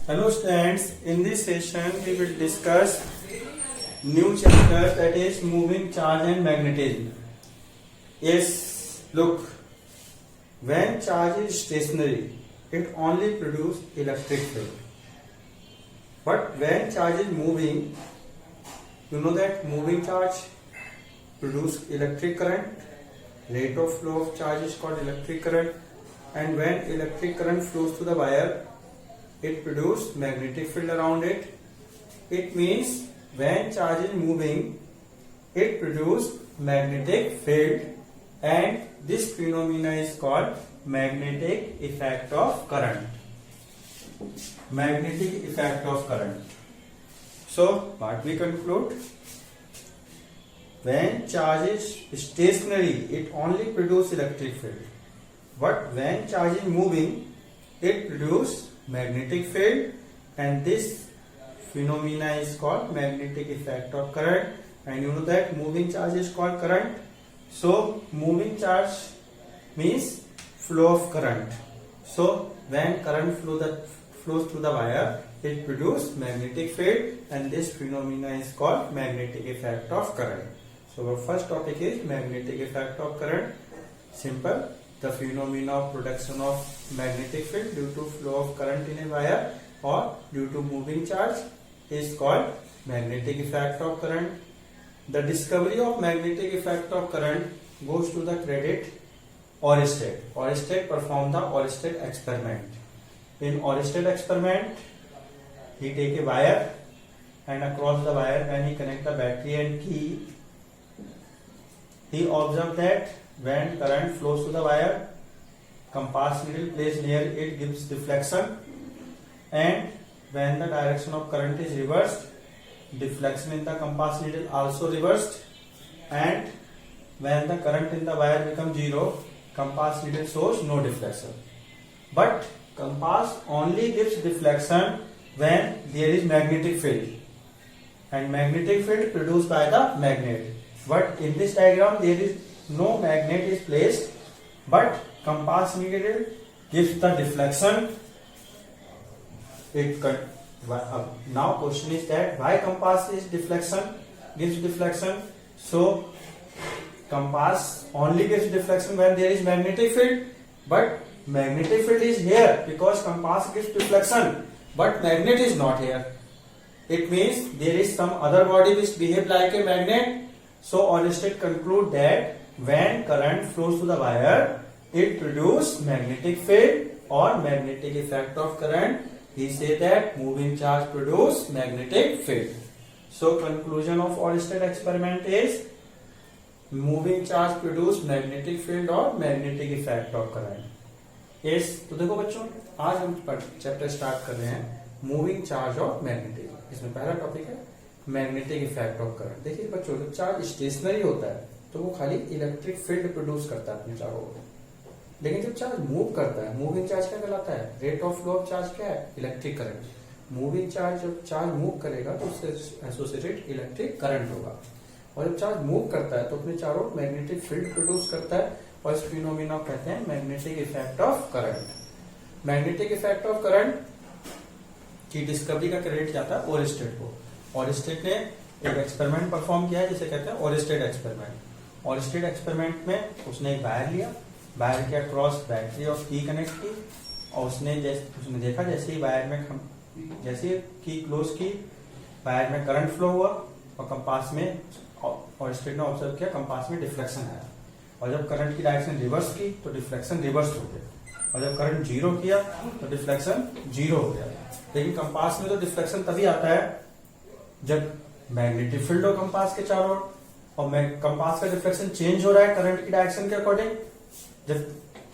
Hello students, in this session we will discuss new chapter that is moving charge and magnetism. Yes, look, when charge is stationary, it only produces electric field. But when charge is moving, you know that moving charge produces electric current. Rate of flow of charge is called electric current, and when electric current flows through the wire, it produces magnetic field around it. It means when charge is moving, it produces magnetic field, and this phenomena is called magnetic effect of current. Magnetic effect of current. So what we conclude? When charge is stationary, it only produces electric field. But when charge is moving, it produces magnetic field, and this phenomena is called magnetic effect of current. And you know that moving charge is called current. So moving charge means flow of current. So when current flows through the wire, it produces magnetic field, and this phenomena is called magnetic effect of current. So our first topic is magnetic effect of current. Simple. The phenomena of production of magnetic field due to flow of current in a wire or due to moving charge is called magnetic effect of current. The discovery of magnetic effect of current goes to the credit Oersted. Oersted performed the Oersted experiment. In Oersted experiment, he take a wire, and across the wire when he connect the battery and key, he observed that when current flows through the wire, compass needle placed near it gives deflection, and when the direction of current is reversed, deflection in the compass needle also reversed, and when the current in the wire becomes zero, compass needle shows no deflection. But compass only gives deflection when there is magnetic field, and magnetic field produced by the magnet. But in this diagram there is no magnet is placed, but compass needle gives the deflection. Now question is that why compass is gives deflection? So compass only gives deflection when there is magnetic field, but magnetic field is here because compass gives deflection, but magnet is not here. It means there is some other body which behave like a magnet. So Oersted conclude that when current flows through the wire, it produces magnetic field or magnetic effect of current. He said that moving charge produces magnetic field. So conclusion of Oersted experiment is moving charge produce magnetic field or magnetic effect of current. Yes, तो देखो बच्चों, आज हम chapter start कर रहे हैं moving charge और magnetism. इसमें पहला टॉपिक है मैग्नेटिक इफेक्ट ऑफ करंट. देखिए बच्चों, जब चार्ज स्टेशनरी होता है तो वो खाली इलेक्ट्रिक फील्ड प्रोड्यूस करता है अपने चारों ओर, लेकिन जब चार्ज मूव करता है, मूविंग चार्ज क्या कहलाता है? Rate of flow of charge क्या है? Electric current. मूविंग चार्ज जब चार्ज मूव करेगा तो उससे एसोसिएटेड इलेक्ट्रिक करंट होगा, और जब चार्ज मूव करता है तो अपने चारों मैग्नेटिक फील्ड प्रोड्यूस करता है, और इस फिनोमिना कहते हैं magnetic effect of current. Magnetic effect of current की डिस्कवरी का क्रेडिट जाता है ओरेस्टेड को. ओरेस्टेड ने एक एक्सपेरिमेंट परफॉर्म किया है जिसे कहते हैं ओरेस्टेड एक्सपेरिमेंट. ओरेस्टेड एक्सपेरिमेंट में उसने एक वायर लिया, वायर के अक्रॉस बैटरी और की कनेक्ट की, और उसने देखा जैसे ही वायर में जैसे की क्लोज की, वायर में करंट फ्लो हुआ, और कंपास में ओरेस्टेड ने ऑब्जर्व किया कंपास में डिफ्लेक्शन आया, और जब करंट की डायरेक्शन रिवर्स की तो डिफ्लेक्शन रिवर्स हो गया, और जब करंट जीरो किया तो डिफ्लेक्शन जीरो हो गया. लेकिन कंपास में तो डिफ्लेक्शन तभी आता है जब मैग्नेटिक फील्ड हो कंपास के चारों ओर, और कंपास का डिफ्लेक्शन चेंज हो रहा है करंट की डायरेक्शन के अकॉर्डिंग. जब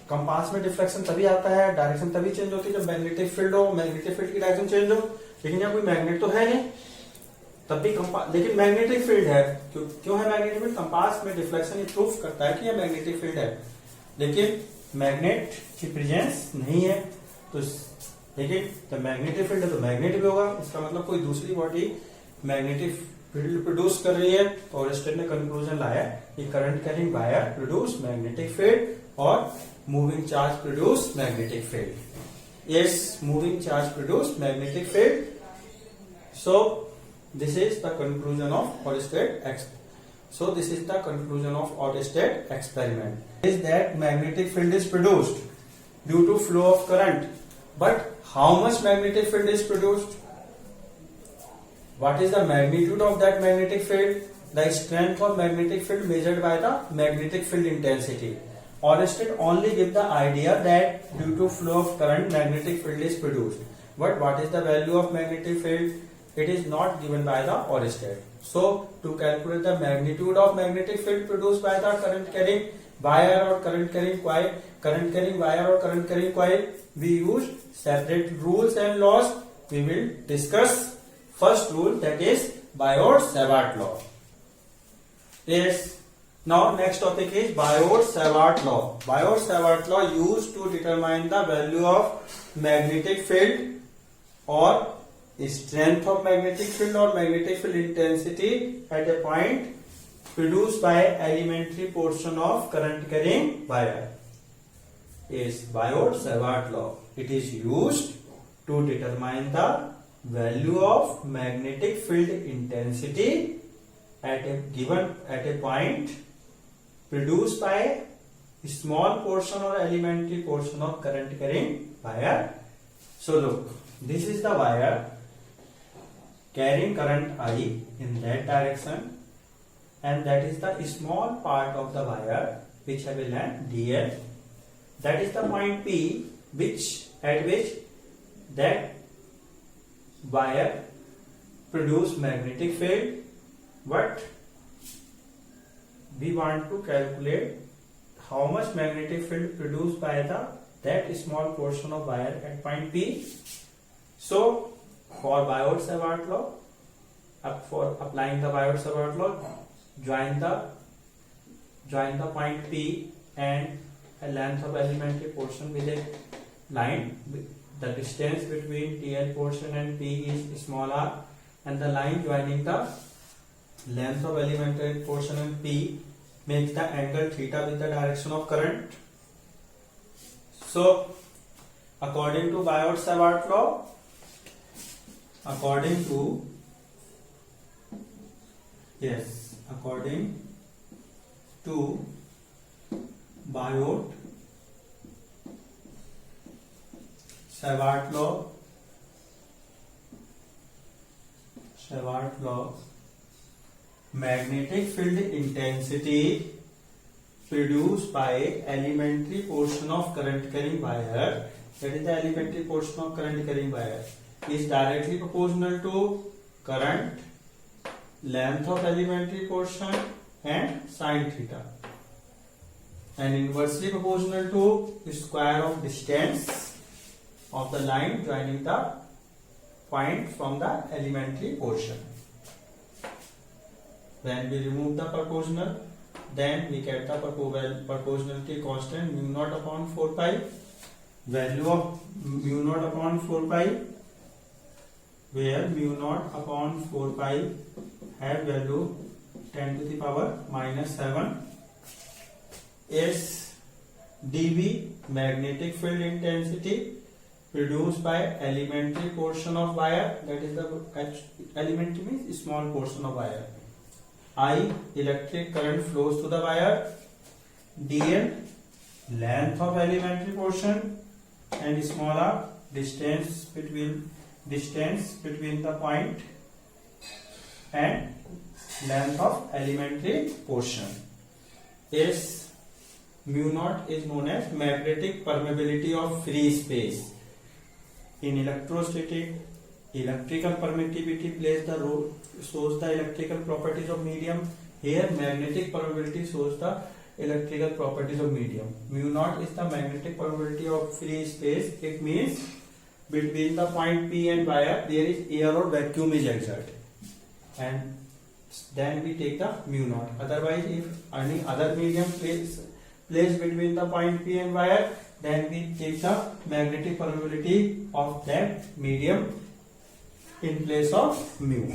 कंपास में डिफ्लेक्शन तभी आता है, डायरेक्शन तभी चेंज होती है जब मैग्नेटिक फील्ड हो, मैग्नेटिक फील्ड की डायरेक्शन चेंज हो. लेकिन यहाँ कोई मैग्नेट तो है नहीं, तब भी लेकिन मैग्नेटिक फील्ड है. क्यों है मैग्नेटिक फील्ड? कंपास में डिफ्लेक्शन ये प्रूफ करता है कि यह मैग्नेटिक फील्ड है, लेकिन मैग्नेट की प्रेजेंस नहीं है. तो लेकिन जब मैग्नेटिक फील्ड है तो मैग्नेट भी होगा, इसका मतलब कोई दूसरी बॉडी मैग्नेटिक फील्ड प्रोड्यूस कर रही है. तो ओरेस्टेड ने कंक्लूजन लाया कि current carrying wire produce magnetic field और moving charge produce magnetic field. Yes, moving charge produce magnetic field. So this is the conclusion of Oersted experiment. Is that magnetic field is produced due to flow of current. But how much magnetic field is produced? What is the magnitude of that magnetic field? The strength of magnetic field measured by the magnetic field intensity. Oersted only give the idea that due to flow of current magnetic field is produced. But what is the value of magnetic field? It is not given by the Oersted. So to calculate the magnitude of magnetic field produced by the current carrying wire or current carrying coil, we use separate rules and laws. We will discuss first rule, that is Biot-Savart law. Yes. Now next topic is Biot-Savart law. Biot-Savart law used to determine the value of magnetic field or strength of magnetic field or magnetic field intensity at a point produced by elementary portion of current carrying wire. Is Biot-Savart law. It is used to determine the value of magnetic field intensity at a point produced by a small portion or elementary portion of current carrying wire. So look, this is the wire carrying current I in that direction, and that is the small part of the wire which have a length dl. That is the point P at which that wire produce magnetic field. But we want to calculate how much magnetic field produced by that small portion of wire at point P. So for Biot-Savart law, for applying the Biot-Savart law, join the point P and a length of elementary portion with a line. The distance between TL portion and P is small r, and the line joining the length of elementary portion and P makes the angle theta with the direction of current. So according to Biot-Savart law, according to Biot-Savart law, magnetic field intensity produced by elementary portion of current carrying wire, that is the elementary portion of current carrying wire, is directly proportional to current, length of elementary portion and sine theta, and inversely proportional to the square of distance of the line joining the point from the elementary portion. When we remove the proportional, then we get the proportionality constant mu naught upon 4 pi. Value of mu naught upon 4 pi, where mu naught upon 4 pi have value 10 to the power minus 7 is dV magnetic field intensity produced by elementary portion of wire, that is the elementary means small portion of wire. I electric current flows through the wire, dl length of elementary portion, and smaller distance between the point and length of elementary portion. Is mu naught is known as magnetic permeability of free space. In electrostatic, electrical permittivity plays the role, shows the electrical properties of medium. Here magnetic permeability shows the electrical properties of medium. Mu naught is the magnetic permeability of free space. It means between the point P and wire there is air or vacuum is exerted, and then we take the mu naught. Otherwise, if any other medium placed between the point P and wire, then we take the magnetic permeability of that medium in place of mu.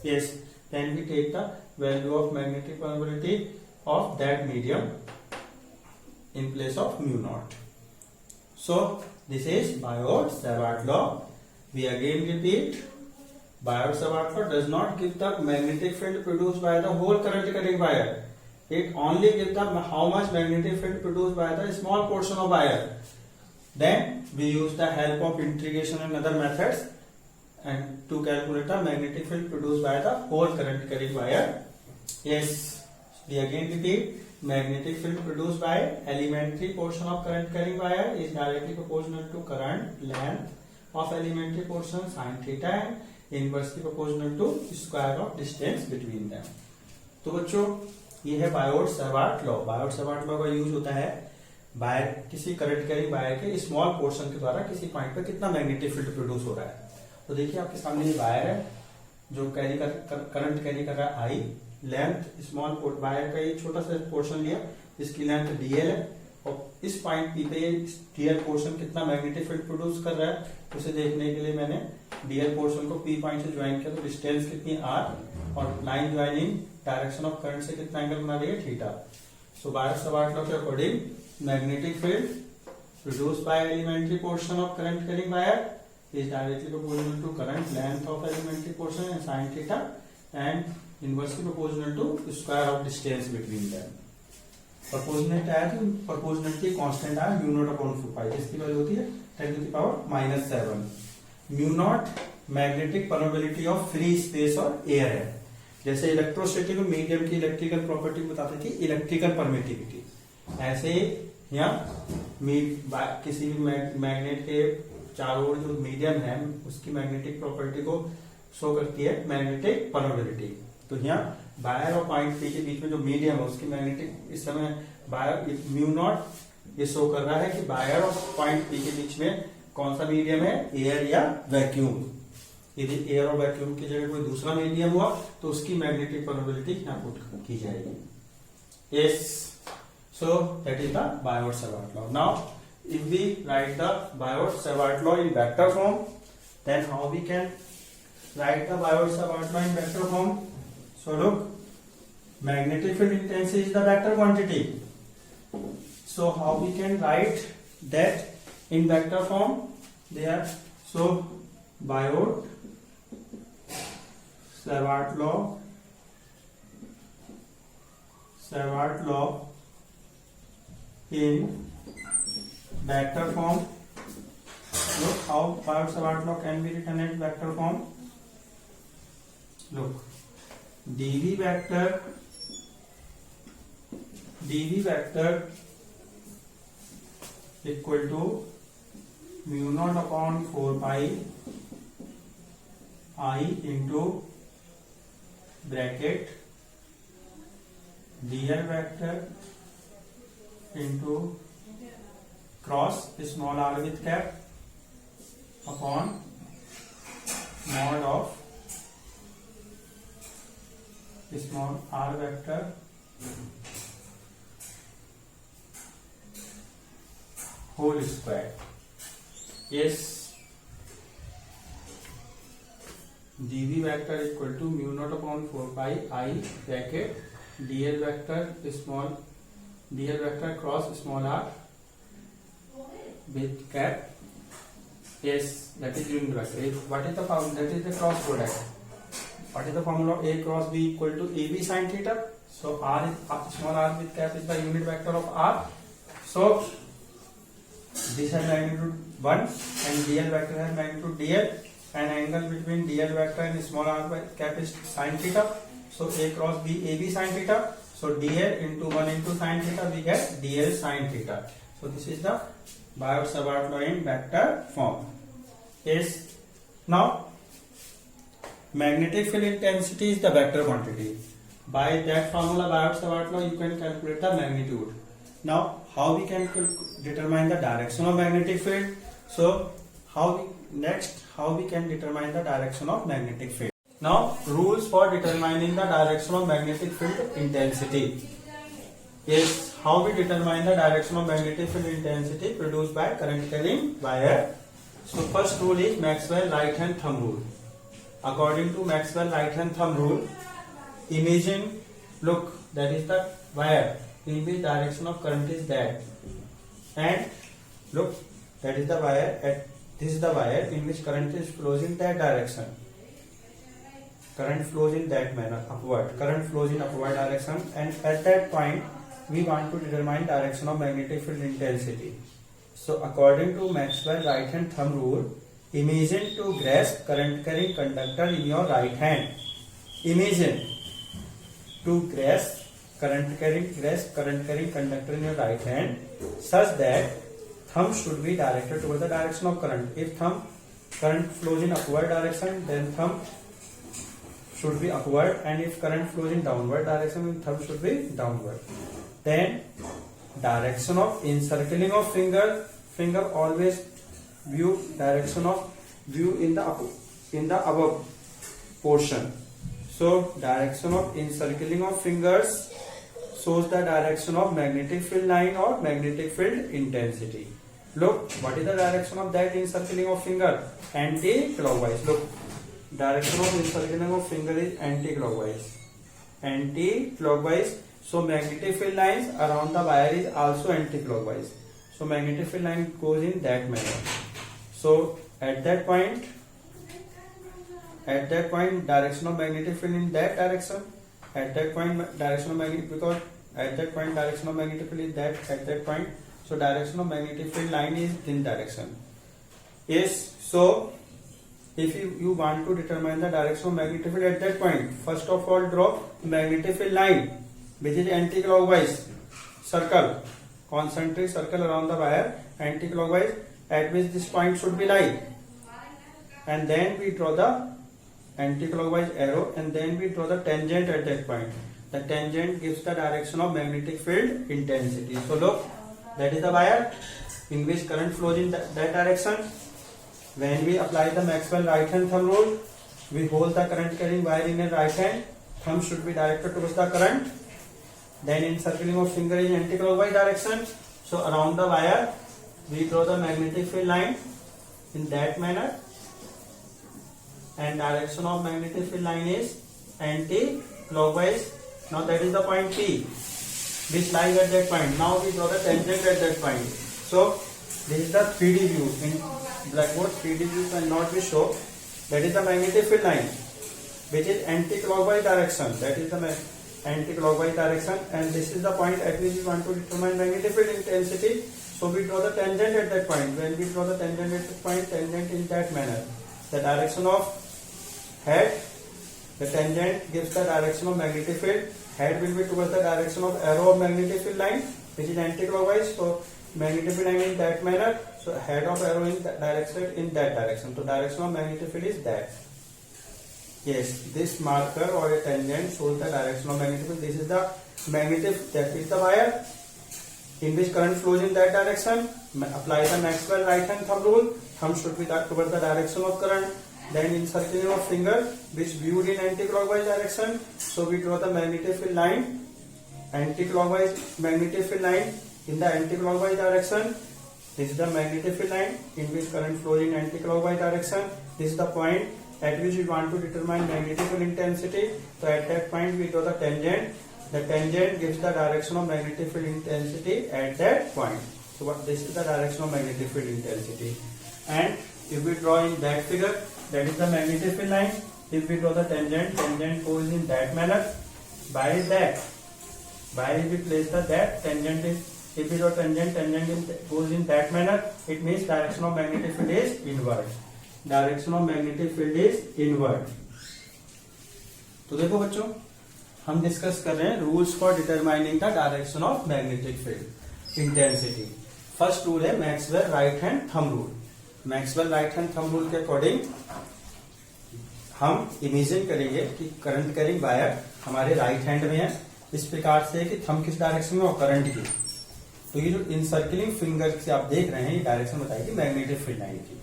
Yes, then we take the value of magnetic permeability of that medium in place of mu naught. So This is Biot-Savart law. We again repeat, Biot-Savart law does not give the magnetic field produced by the whole current carrying wire. It only gives the how much magnetic field produced by the small portion of wire. Then we use the help of integration and other methods and to calculate the magnetic field produced by the whole current carrying wire. Yes, we again repeat, magnetic field produced by elementary portion of current carrying wire is directly proportional to current length of elementary portion sin theta and inversely proportional to square of distance between them. तो बच्चों ये है Biot-Savart law. Biot-Savart law का use होता है wire किसी current carrying wire के small portion के द्वारा किसी पॉइंट पर कितना मैग्नेटिक फील्ड प्रोड्यूस हो रहा है. तो देखिए आपके सामने ये वायर है जो करंट कैरी कर रहा है आई. लेंथ स्मॉल वायर का ये छोटा सा पोर्शन लिया, इसकी लेंथ डीएल है और इस पॉइंट पी पे डीएल पोर्शन कितना मैग्नेटिक फील्ड प्रोड्यूस कर रहा है उसे देखने के लिए मैंने डीएल पोर्शन को पी पॉइंट से ज्वाइन किया. तो डिस्टेंस कितनी आर और line joining direction of current से कितना एंगल बना रही है थीटा. सो बायोट-सावर्ट लॉ के according magnetic field produced by elementary portion of current carrying wire is directly proportional to current length of elementary portion and sin theta and inversely proportional to square of distance between them. Proportionality आया तो proportionality constant आया mu naught upon 4 pi जिसकी value होती है 10 to the power -7. mu naught magnetic permeability of free space और air है. जैसे electrostatic medium की इलेक्ट्रिकल प्रॉपर्टी बताते थे इलेक्ट्रिकल परमिटिविटी, ऐसे यहाँ किसी भी मैग्नेट के चारों ओर जो मीडियम है उसकी मैग्नेटिक प्रॉपर्टी को शो करती है मैग्नेटिक परमेबिलिटी. तो यहाँ वायर और पॉइंट पी के बीच में जो मीडियम है उसकी मैग्नेटिक इस समय वायर म्यू नॉट ये शो कर रहा है कि वायर और पॉइंट पी के बीच में कौन सा मीडियम है, एयर या वैक्यूम. यदि एयर और वैक्यूम की जगह कोई दूसरा मीडियम हुआ तो उसकी मैग्नेटिक परमेबिलिटी यहाँ पुट की जाएगी. Yes, so that is the Biot-Savart law. Now if we write the Biot-Savart law in vector form, then how we can write the Biot-Savart law in vector form? So look, magnetic field intensity is the vector quantity. So how we can write that in vector form there? So Biot-Savart law in vector form. Look how Biot-Savart law can be written in vector form. Look, dv vector equal to mu naught upon 4 pi I into bracket dl vector into cross small r with cap upon mod of small r vector whole square. Yes, dv vector equal to mu naught upon 4 pi I bracket dl vector cross small r with cap. Yes, that is unit vector. What is the formula? That is the cross product. What is the formula of a cross b equal to ab sin theta? So r is small r with cap is the unit vector of r. So this has magnitude 1 and dl vector has magnitude dl and angle between dl vector and small r with cap is sin theta. So a cross b ab sin theta. So dl into 1 into sin theta we get dl sin theta. So this is the Biot-Savart law in vector form. Yes. Now magnetic field intensity is the vector quantity. By that formula Biot-Savart law you can calculate the magnitude. Now how we can determine the direction of magnetic field? So how we can determine the direction of magnetic field? Now rules for determining the direction of magnetic field intensity. Yes, how we determine the direction of magnetic field intensity produced by current carrying wire. So first rule is Maxwell right hand thumb rule. According to Maxwell right hand thumb rule, imagine, look, that is the wire in which direction of current is that, and look, that is the wire, this is the wire in which current is flows in that direction. Current flows in that manner, upward. Current flows in upward direction, and at that point we want to determine direction of magnetic field intensity. So according to Maxwell right hand thumb rule, imagine to grasp current carrying conductor in your right hand. Imagine to grasp current carrying conductor in your right hand such that thumb should be directed toward the direction of current. If current flows in upward direction, then thumb should be upward, and if current flows in downward direction, then thumb should be downward. Then direction of encircling of finger always view in the above portion. So direction of encircling of fingers shows the direction of magnetic field line or magnetic field intensity. Look, what is the direction of that encircling of finger? Anti-clockwise. Look, direction of encircling of finger is anti-clockwise. Anti-clockwise. So magnetic field lines around the wire is also anti-clockwise. So magnetic field line goes in that manner. So at that point direction of magnetic field in that direction. At that point direction of magnetic, because at that point direction of magnetic field is that at that point. So direction of magnetic field line is in direction. Yes. So if you want to determine the direction of magnetic field at that point, first of all draw magnetic field line which is anti-clockwise. Circle, concentric circle around the wire, anti-clockwise, at which this point should be lie. And then we draw the anti-clockwise arrow, and then we draw the tangent at that point. The tangent gives the direction of magnetic field intensity. So look, that is the wire in which current flows in that direction. When we apply the Maxwell right hand thumb rule, we hold the current carrying wire in a right hand. Thumb should be directed towards the current. Then encircling of finger in anti-clockwise direction. So around the wire we draw the magnetic field line in that manner, and direction of magnetic field line is anti-clockwise. Now that is the point P which lies at that point. Now we draw the tangent at that point. So this is the 3D view. In blackboard 3D view cannot be shown. That is the magnetic field line which is anti-clockwise direction. That is the anti-clockwise direction, and this is the point at which we want to determine magnetic field intensity. So we draw the tangent at that point. When we draw the tangent at that point, tangent in that manner. The direction of head, the tangent gives the direction of magnetic field. Head will be towards the direction of arrow of magnetic field line which is anti-clockwise. So magnetic field line in that manner. So head of arrow in that direction. So direction of magnetic field is that. Yes, this marker or a tangent shows the direction of magnetic field. This is the magnetic, that is the wire in which current flows in that direction. Apply the Maxwell right hand thumb rule. Thumb should be towards the direction of current. Then encircling of finger which viewed in anti-clockwise direction. So we draw the magnetic field line, anti-clockwise magnetic field line in the anti-clockwise direction. This is the magnetic field line in which current flows in anti-clockwise direction. This is the point at which we want to determine magnetic field intensity. So at that point we draw the tangent. The tangent gives the direction of magnetic field intensity at that point. So this is the direction of magnetic field intensity. And if we draw in that figure, that is the magnetic field line. If we draw the tangent goes in that manner. Why we place the that tangent is, if we draw tangent goes in that manner, it means direction of magnetic field is inward. Direction of magnetic field is inward. तो देखो बच्चों, हम discuss कर रहे हैं rules for determining the direction of magnetic field intensity. First rule है Maxwell right hand thumb rule. Maxwell right hand thumb rule के according हम इमेजिन करेंगे कि करंट कैरिंग वायर हमारे राइट हैंड में है, इस प्रकार से कि थंब किस डायरेक्शन में और करंट की. तो ये जो इनसर्कलिंग फिंगर से आप देख रहे हैं, ये डायरेक्शन बताएगी मैग्नेटिक फील्ड लाइन की.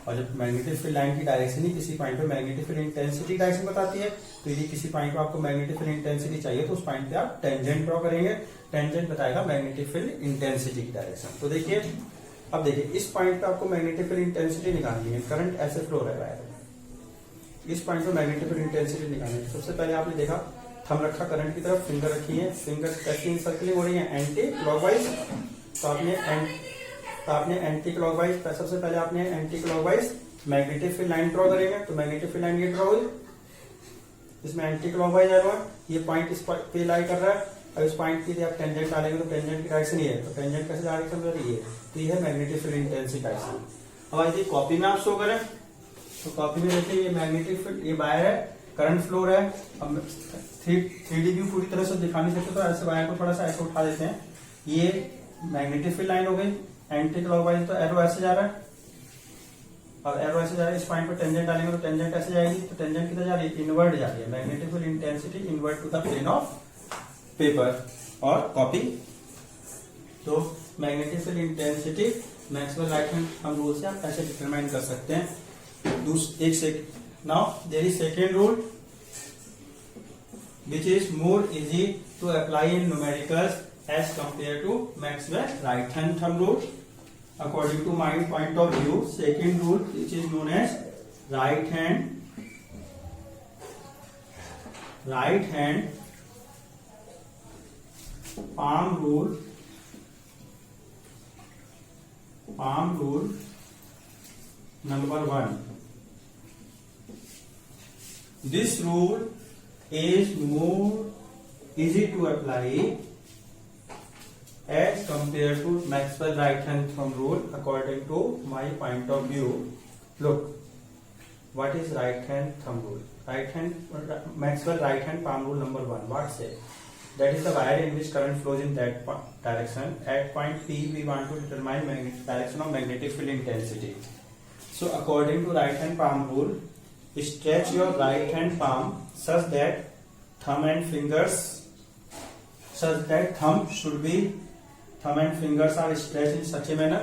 और जब मैग्नेटिक फील्ड लाइन की डायरेक्शन ही किसी पॉइंट पे मैग्नेटिक फील्ड इंटेंसिटी डायरेक्शन बताती है, तो यदि किसी पॉइंट पे आपको मैग्नेटिक फील्ड इंटेंसिटी चाहिए तो उस पॉइंट पे आप टेंजेंट ड्रॉ करेंगे. टेंजेंट बताएगा मैग्नेटिक फील्ड इंटेंसिटी की डायरेक्शन. तो देखिए, अब देखिए इस पॉइंट पे आपको मैग्नेटिक फील्ड इंटेंसिटी निकालनी है. करंट ऐसे फ्लो रह रहा है, इस पॉइंट पे मैग्नेटिक फील्ड इंटेंसिटी निकालनी है. सबसे पहले आपने देखा थंब रखा करंट की तरफ, फिंगर रखी है, फिंगर कैसी इंसर्कलिंग हो रही है, एंटी क्लॉकवाइज. तो आपने तो आपने एंटी क्लॉकवाइज, सबसे पहले आपने anti clockwise magnetic field line draw करेंगे। तो मैग्नेटिक फील्ड लाइन ये ड्रॉ हुई, इसमें एंटी क्लॉकवाइज एरो है, ये पॉइंट इस पे लाई कर रहा है। अब इस पॉइंट की आप टेंजेंट डालेंगे तो टेंजेंट की डायरेक्शन ये है, तो टेंजेंट कैसे डायरेक्शन ये है, तो ये है मैग्नेटिक फील्ड इंटेंसिटी डायरेक्शन। अब यदि कॉपी में आप शो करें तो कॉपी में देखिए ये मैग्नेटिक फील्ड, ये वायर है, करंट फ्लो है। अब 3D व्यू पूरी तरह से दिखा नहीं सकते तो ऐसे वायर को थोड़ा सा ऐसे उठा देते हैं। ये मैग्नेटिक फील्ड लाइन हो गई, एंटी क्लॉकवाइज तो एरो ऐसे जा रहा है, अब एरो ऐसे जा रहा है, इस पॉइंट पर टेंजेंट डालेंगे तो टेंजेंट ऐसे जाएगी, तो टेंजेंट किधर जा रही है, इनवर्ड जा रही है, magnetic field intensity inward to the plane of paper और कॉपी। तो magnetic field intensity Maxwell right hand thumb rule से आप ऐसे डिटरमाइन कर सकते हैं। एक second, now there is second rule which is more easy to apply in numericals as compared to Maxwell right hand thumb rule. According to my point of view, second rule which is known as right hand palm rule number 1. This rule is more easy to apply as compared to Maxwell right hand thumb rule according to my point of view. Look, what is right hand thumb rule? Maxwell right hand palm rule number 1. What say? That is the wire in which current flows in that direction. At point P, we want to determine direction of magnetic field intensity. So, according to right hand palm rule, stretch your right hand palm such that thumb and fingers are stretched in such a manner.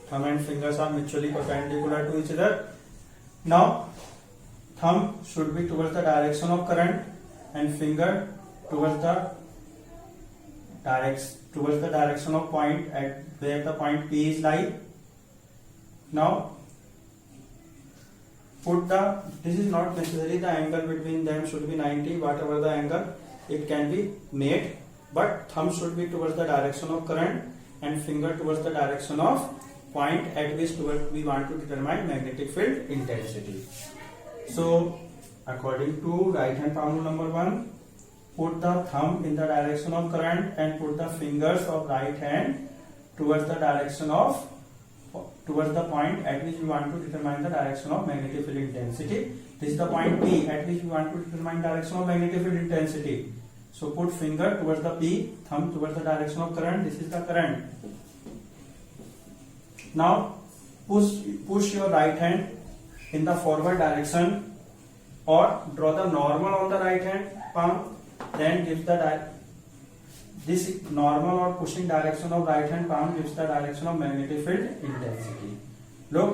Thumb and fingers are mutually perpendicular to each other. Now, thumb should be towards the direction of current and finger towards the direction of point at where the point P is lying. Now, this is not necessary the angle between them should be 90, whatever the angle it can be made, but thumb should be towards the direction of current and finger towards the direction of point at which we want to determine magnetic field intensity. So, according to right hand palm rule number 1, put the thumb in the direction of current and put the fingers of right hand towards the point at which we want to determine the direction of magnetic field intensity. This is the point P at which we want to determine direction of magnetic field intensity. So put finger towards the P, thumb towards the direction of current. This is the current. Now push your right hand in the forward direction or draw the normal on the right hand palm. Then give this normal or pushing direction of right hand palm gives the direction of magnetic field intensity. Look,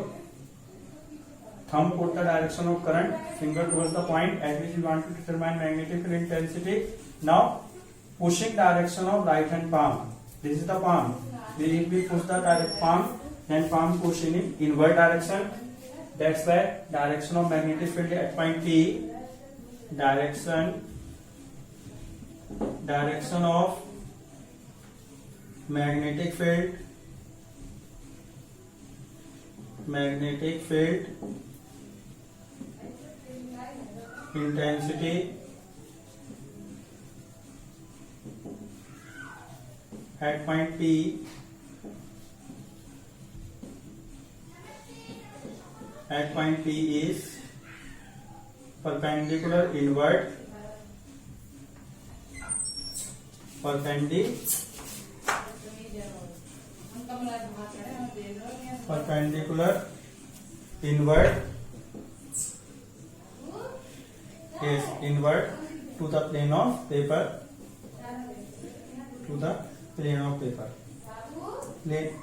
thumb put the direction of current, finger towards the point at which we want to determine magnetic field intensity. Now, pushing direction of right hand palm. This is the palm. If we push the palm, then palm push in inward direction. That's why direction of magnetic field at point P, direction of magnetic field intensity at point P is perpendicular inward inward to the plane of paper.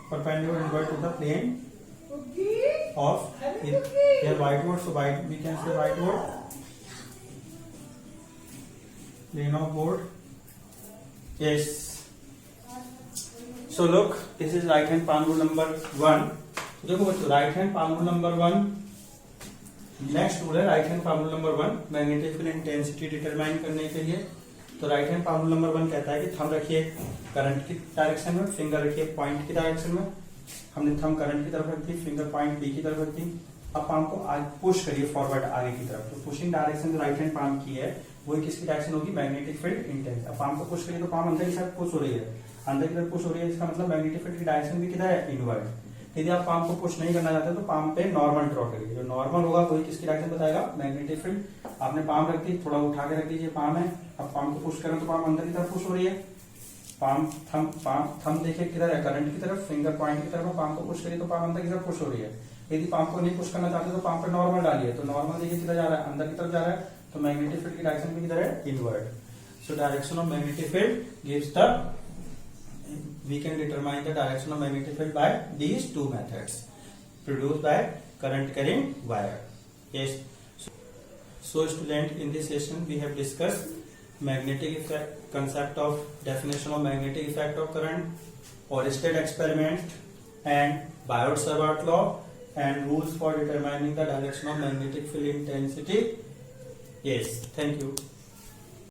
Perpendicular inward to the plane of here whiteboard. So we can say whiteboard, plane of board. Yes. So look, this is right hand palm rule number 1. देखो बच्चों, right hand palm rule number 1, next rule है right hand palm rule number 1 magnetic field intensity determine करने के लिए। तो right hand palm rule number 1 कहता है कि थंब रखिए करंट की डायरेक्शन में, फिंगर रखिए पॉइंट की डायरेक्शन में, हमने थंब करंट की तरफ रख दी, फिंगर पॉइंट बी की तरफ रख दी। अब पाम को पुश करिए फॉरवर्ड आगे की तरफ। तो पुशिंग डायरेक्शन जो राइट हैंड पाम की है वही किसकी डायरेक्शन होगी, मैग्नेटिक फील्ड इंटेंस। अब पाम को पुश करिए तो पाम अंदर की तरफ पुश हो रही है, अंदर की तरफ पुश हो रही है, इसका मतलब मैग्नेटिक फील्ड की डायरेक्शन भी किधर है, इनवर्ड। यदि आप पाम को पुश नहीं करना चाहते तो पाम पे नॉर्मल ड्रॉ करिए, जो नॉर्मल होगा वही किसकी डायरेक्शन बताएगा, मैग्नेटिक फील्ड। आपने पाम रख दी, थोड़ा उठा के रख दीजिए, पाम है। अब पाम को पुश करें तो पाम अंदर की तरफ पुश हो रही है, पाम थंब देखिए किधर है, करंट की तरफ, फिंगर पॉइंट की तरफ। पाम को पुश करिए तो पाम अंदर की तरफ पुश हो रही है। यदि पाम को नहीं पुश करना चाहते तो पाम पे नॉर्मल डालिए, तो नॉर्मल देखिए किधर जा रहा है, अंदर की तरफ जा रहा है, तो मैग्नेटिक फील्ड की डायरेक्शन भी किधर है, inward. So direction of magnetic field gives the, we can determine the direction of magnetic field by these two methods produced by current carrying wire. Yes. So student, in this session we have discussed magnetic effect, concept of definition of magnetic effect of current, Oersted experiment, and Biot-Savart law, and rules for determining the direction of magnetic field intensity. Yes. Thank you.